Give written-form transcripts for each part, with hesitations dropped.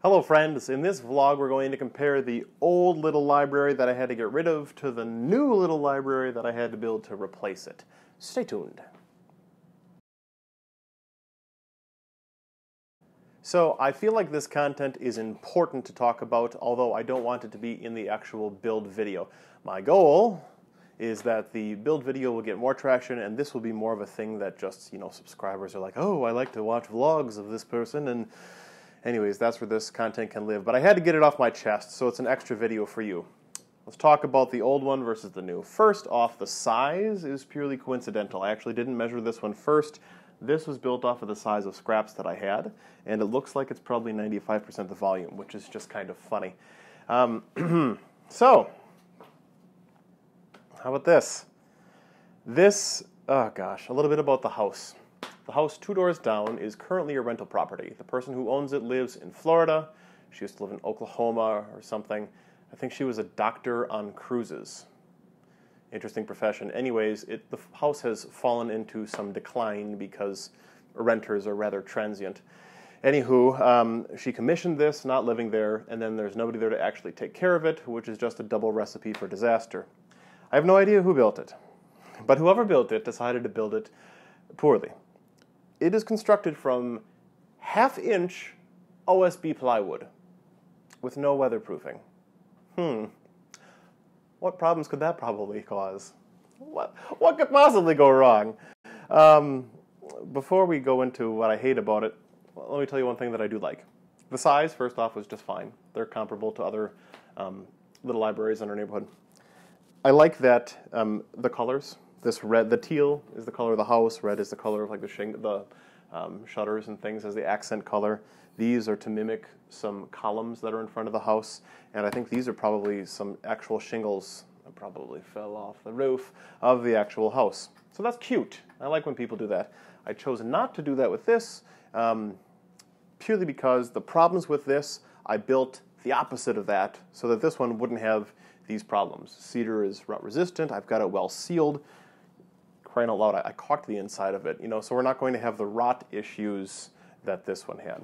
Hello friends, in this vlog we're going to compare the old little library that I had to get rid of to the new little library that I had to build to replace it. Stay tuned. So I feel like this content is important to talk about, although I don't want it to be in the actual build video. My goal is that the build video will get more traction, and this will be more of a thing that just, subscribers are like, oh, I like to watch vlogs of this person, and anyways, that's where this content can live. But I had to get it off my chest, so it's an extra video for you. Let's talk about the old one versus the new. First off, the size is purely coincidental. I actually didn't measure this one first. This was built off of the size of scraps that I had, and it looks like it's probably 95% the volume, which is just kind of funny. So, how about this? Oh gosh, a little bit about the house. The house 2 doors down is currently a rental property. The person who owns it lives in Florida. She used to live in Oklahoma or something. I think she was a doctor on cruises. Interesting profession. Anyways, the house has fallen into some decline because renters are rather transient. Anywho, she commissioned this, not living there, and then there's nobody there to actually take care of it, which is just a double recipe for disaster. I have no idea who built it, but whoever built it decided to build it poorly. It is constructed from 1/2-inch OSB plywood with no weatherproofing. What problems could that probably cause? What could possibly go wrong? Before we go into what I hate about it, let me tell you one thing that I do like. The size, first off, was just fine. They're comparable to other little libraries in our neighborhood. I like that the colors. This red, the teal is the color of the house. Red is the color of like the shutters and things as the accent color. These are to mimic some columns that are in front of the house, and I think these are probably some actual shingles that probably fell off the roof of the actual house. So that's cute. I like when people do that. I chose not to do that with this, purely because the problems with this, I built the opposite of that so that this one wouldn't have these problems. Cedar is rot resistant. I've got it well sealed. Crying out loud, I caulked the inside of it, so we're not going to have the rot issues that this one had.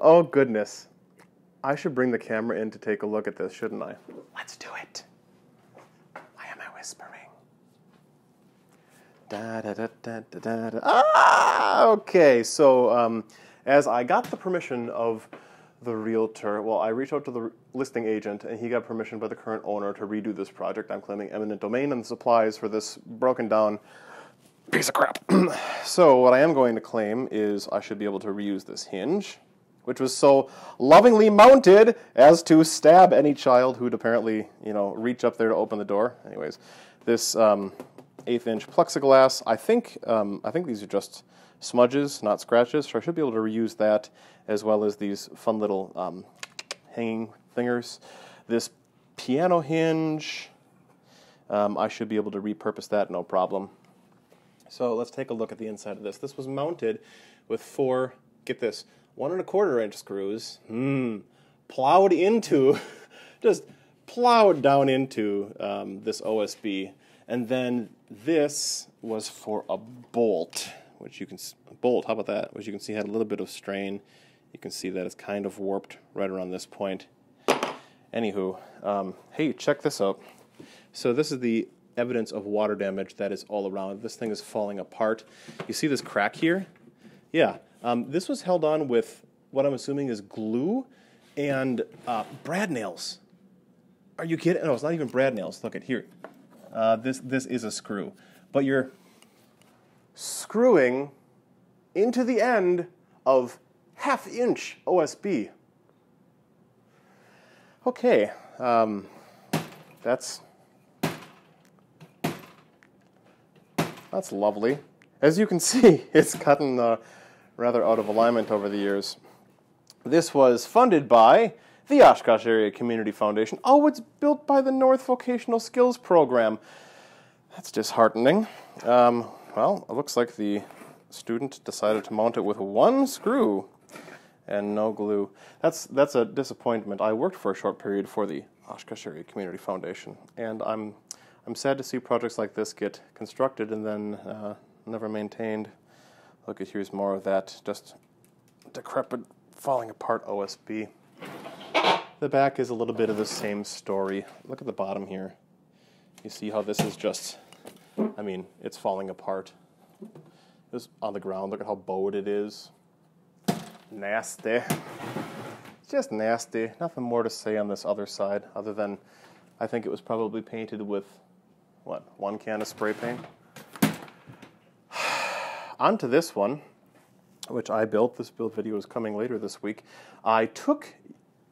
Oh goodness. I should bring the camera in to take a look at this, shouldn't I? Let's do it. Why am I whispering? Da da da da da da. Ah, okay. So as I got the permission of the realtor, well, I reached out to the listing agent, and he got permission by the current owner to redo this project. I'm claiming eminent domain and the supplies for this broken down piece of crap. So what I am going to claim is I should be able to reuse this hinge, which was so lovingly mounted as to stab any child who'd apparently, reach up there to open the door. Anyways, this 1/8-inch plexiglass, I think these are just smudges, not scratches, so I should be able to reuse that, as well as these fun little hanging thingers. This piano hinge, I should be able to repurpose that, no problem. So let's take a look at the inside of this. This was mounted with 4, get this, 1 1/4-inch screws, plowed into, just plowed down into this OSB. And then this was for a bolt, which you can, how about that? Which you can see had a little bit of strain. You can see that it's kind of warped right around this point. Anywho, hey, check this out. So this is the evidence of water damage that is all around. This thing is falling apart. You see this crack here? Yeah, this was held on with what I'm assuming is glue and brad nails. Are you kidding? No, it's not even brad nails. Look at here. This is a screw. But you're screwing into the end of 1/2-inch OSB. Okay, that's lovely. As you can see, it's gotten rather out of alignment over the years. This was funded by the Oshkosh Area Community Foundation. Oh, it's built by the North Vocational Skills Program. That's disheartening. Well, it looks like the student decided to mount it with 1 screw and no glue. That's a disappointment. I worked for a short period for the Oshkosh Area Community Foundation, and I'm sad to see projects like this get constructed and then never maintained. Look at here's more of that just decrepit, falling apart OSB. The back is a little bit of the same story. Look at the bottom here. You see how this is just, I mean, it's falling apart. It's on the ground. Look at how bowed it is. Nasty. Just nasty. Nothing more to say on this other side other than I think it was probably painted with, what, 1 can of spray paint? Onto this one, which I built. This build video is coming later this week. I took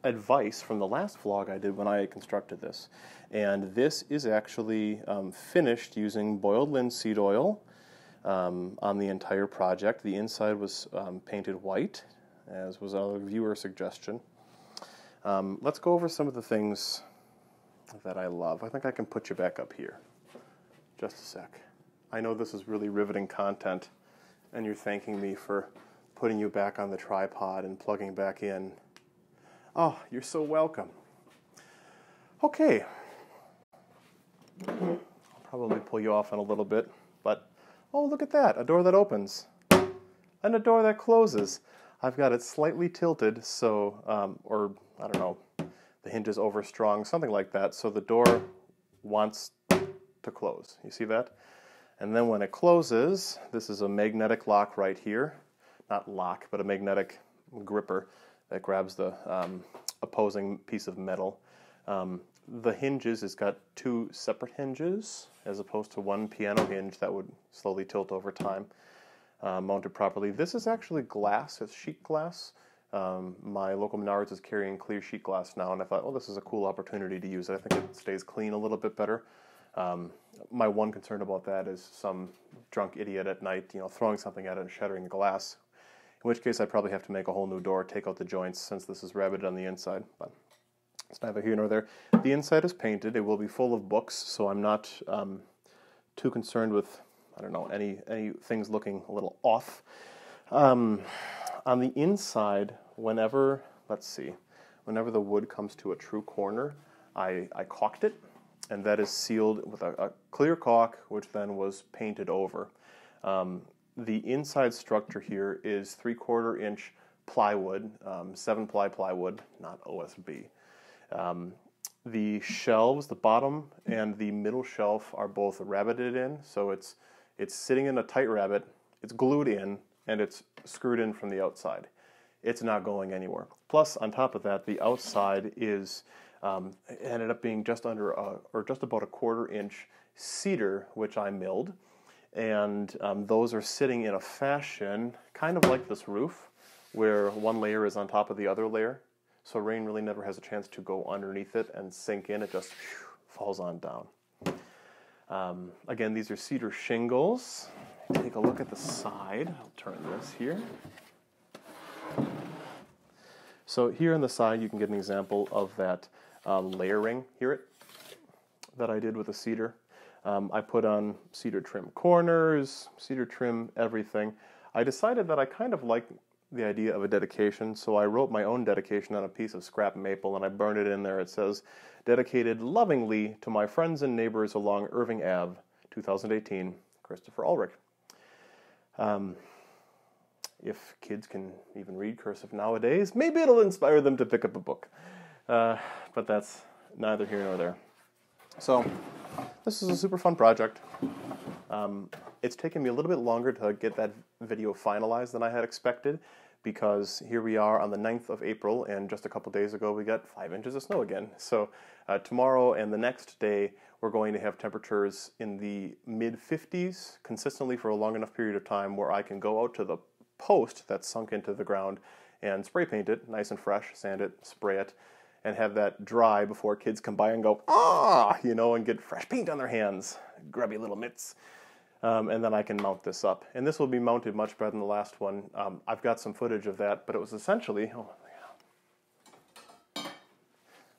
advice from the last vlog I did when I constructed this. And this is actually finished using boiled linseed oil on the entire project. The inside was painted white, as was a viewer suggestion. Let's go over some of the things that I love. I think I can put you back up here. Just a sec. I know this is really riveting content, and you're thanking me for putting you back on the tripod and plugging back in. Oh, you're so welcome. Okay. I'll probably pull you off in a little bit, but oh, look at that, a door that opens and a door that closes. I've got it slightly tilted, so, or I don't know, the hinge is over strong, something like that, so the door wants to close. You see that? And then when it closes, this is a magnetic lock right here. Not lock, but a magnetic gripper that grabs the opposing piece of metal. The hinges, it's got 2 separate hinges as opposed to 1 piano hinge that would slowly tilt over time, mounted properly. This is actually glass, it's sheet glass. My local Menards is carrying clear sheet glass now, and I thought, oh, this is a cool opportunity to use it. I think it stays clean a little bit better. My one concern about that is some drunk idiot at night, throwing something at it and shattering the glass. In which case I'd probably have to make a whole new door, take out the joints since this is rabbited on the inside. But it's neither here nor there. The inside is painted. It will be full of books, so I'm not too concerned with, I don't know, any things looking a little off. On the inside, whenever the wood comes to a true corner, I caulked it, and that is sealed with a clear caulk, which then was painted over. The inside structure here is 3/4 inch plywood, 7-ply plywood, not OSB. The shelves, the bottom and the middle shelf are both rabbited in, so it's sitting in a tight rabbet, it's glued in, and it's screwed in from the outside. It's not going anywhere. Plus, on top of that, the outside is ended up being just under or just about a 1/4 inch cedar, which I milled. And those are sitting in a fashion kind of like this roof, where one layer is on top of the other layer. So rain really never has a chance to go underneath it and sink in. It just falls on down. Again, these are cedar shingles. Take a look at the side. I'll turn this here. So here on the side, you can get an example of that layering. Hear it? That I did with the cedar. I put on cedar trim corners, cedar trim everything. I decided that I kind of like the idea of a dedication, so I wrote my own dedication on a piece of scrap maple and I burned it in there. It says, "Dedicated lovingly to my friends and neighbors along Irving Ave, 2018, Christopher Ulrich." If kids can even read cursive nowadays, maybe it'll inspire them to pick up a book. But that's neither here nor there. So, this is a super fun project. It's taken me a little bit longer to get that video finalized than I had expected, because here we are on the 9th of April, and just a couple days ago we got 5 inches of snow again. So tomorrow and the next day we're going to have temperatures in the mid-50s consistently for a long enough period of time where I can go out to the post that's sunk into the ground and spray paint it nice and fresh, sand it, spray it, and have that dry before kids come by and go, and get fresh paint on their hands, grubby little mitts. And then I can mount this up. And this will be mounted much better than the last one. I've got some footage of that, but it was essentially, it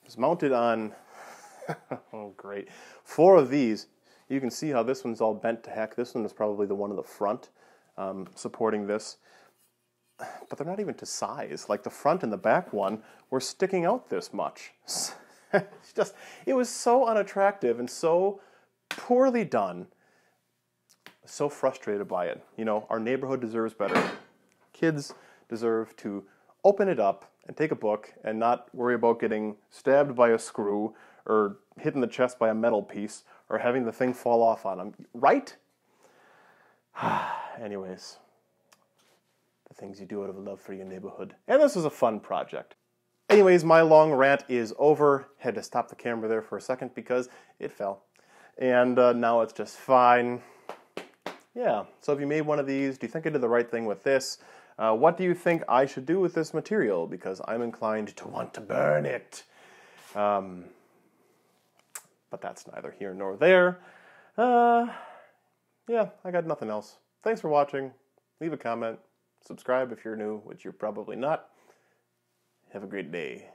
was mounted on, oh great, 4 of these. You can see how this one's all bent to heck. This one is probably the one in the front supporting this. But they're not even to size. Like the front and the back one were sticking out this much. It was so unattractive and so poorly done so frustrated by it. You know, our neighborhood deserves better. Kids deserve to open it up and take a book and not worry about getting stabbed by a screw or hit in the chest by a metal piece or having the thing fall off on them. Right? Anyways, the things you do out of love for your neighborhood. And this was a fun project. Anyways, my long rant is over. Had to stop the camera there for a second because it fell. And now it's just fine. Yeah, so if you made one of these, do you think I did the right thing with this? What do you think I should do with this material? Because I'm inclined to want to burn it. But that's neither here nor there. Yeah, I got nothing else. Thanks for watching. Leave a comment. Subscribe if you're new, which you're probably not. Have a great day.